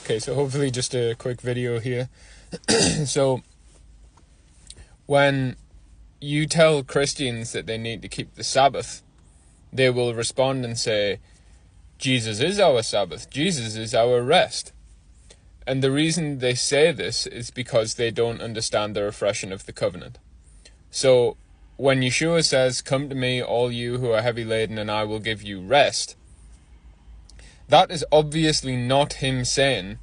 Okay, so hopefully just a quick video here. So, when you tell Christians that they need to keep the Sabbath, they will respond and say, Jesus is our Sabbath, Jesus is our rest. And the reason they say this is because they don't understand the refreshing of the covenant. So, when Yeshua says, come to me, all you who are heavy laden, and I will give you rest, that is obviously not him saying,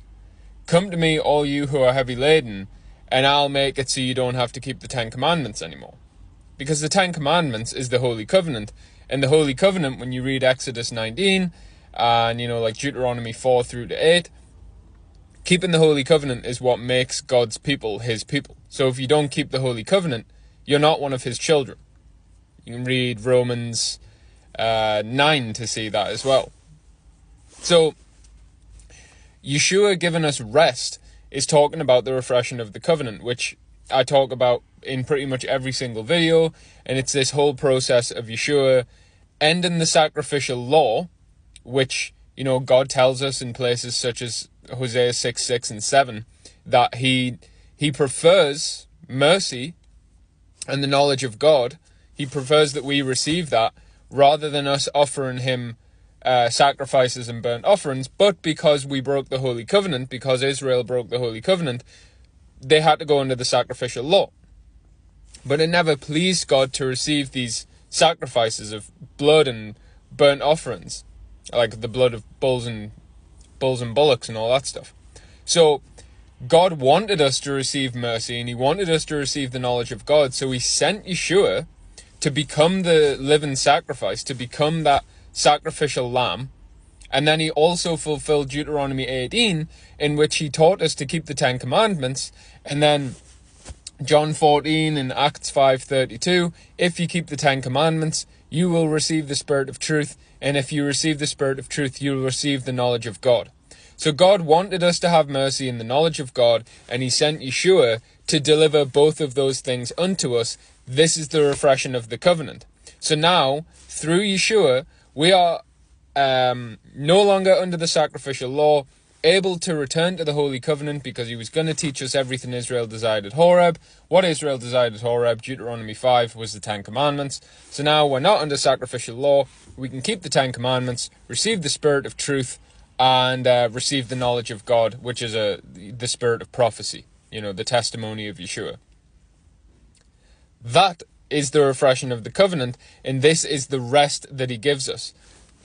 come to me, all you who are heavy laden, and I'll make it so you don't have to keep the 10 Commandments anymore. Because the 10 Commandments is the Holy Covenant. And the Holy Covenant, when you read Exodus 19, and like Deuteronomy 4 through to 8, keeping the Holy Covenant is what makes God's people his people. So if you don't keep the Holy Covenant, you're not one of his children. You can read Romans 9 to see that as well. So, Yeshua giving us rest is talking about the refreshing of the covenant, which I talk about in pretty much every single video. And it's this whole process of Yeshua ending the sacrificial law, which, God tells us in places such as Hosea 6:6 and 7, that he prefers mercy and the knowledge of God. He prefers that we receive that rather than us offering him sacrifices and burnt offerings. But because we broke the Holy Covenant, because Israel broke the Holy Covenant, they had to go under the sacrificial law. But it never pleased God to receive these sacrifices of blood and burnt offerings, like the blood of bulls and bullocks and all that stuff. So God wanted us to receive mercy, and he wanted us to receive the knowledge of God. So he sent Yeshua to become the living sacrifice, to become that sacrificial lamb. And then he also fulfilled Deuteronomy 18, in which he taught us to keep the 10 Commandments. And then John 14 and Acts 5:32, if you keep the 10 Commandments, you will receive the Spirit of truth. And if you receive the Spirit of truth, you will receive the knowledge of God. So God wanted us to have mercy and the knowledge of God, and he sent Yeshua to deliver both of those things unto us. This is the refreshing of the covenant. So now, through Yeshua, we are no longer under the sacrificial law, able to return to the Holy Covenant, because he was going to teach us everything Israel desired at Horeb. What Israel desired at Horeb, Deuteronomy 5, was the 10 Commandments. So now we're not under sacrificial law. We can keep the 10 Commandments, receive the Spirit of truth, and receive the knowledge of God, which is the spirit of prophecy, the testimony of Yeshua. That is the refreshing of the covenant, and this is the rest that he gives us.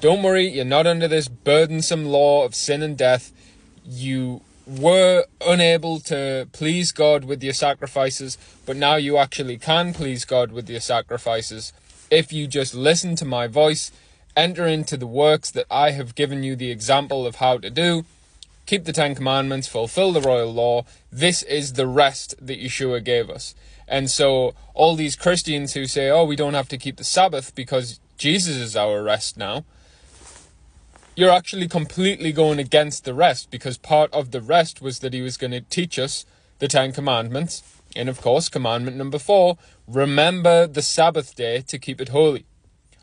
Don't worry, you're not under this burdensome law of sin and death. You were unable to please God with your sacrifices, but now you actually can please God with your sacrifices if you just listen to my voice, enter into the works that I have given you the example of how to do, keep the 10 Commandments, fulfill the royal law. This is the rest that Yeshua gave us. And so all these Christians who say, we don't have to keep the Sabbath because Jesus is our rest now, you're actually completely going against the rest, because part of the rest was that he was going to teach us the 10 Commandments. And of course, commandment number 4, remember the Sabbath day to keep it holy.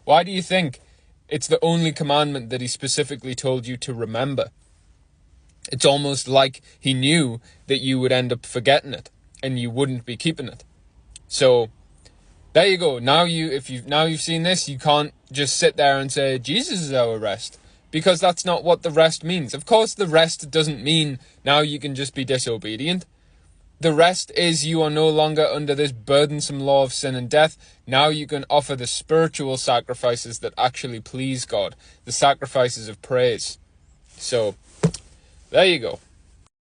Why do you think it's the only commandment that he specifically told you to remember? It's almost like he knew that you would end up forgetting it and you wouldn't be keeping it. So there you go. Now you've seen this, you can't just sit there and say Jesus is our rest, because that's not what the rest means. Of course, the rest doesn't mean now you can just be disobedient. The rest is you are no longer under this burdensome law of sin and death. Now you can offer the spiritual sacrifices that actually please God, the sacrifices of praise. So there you go.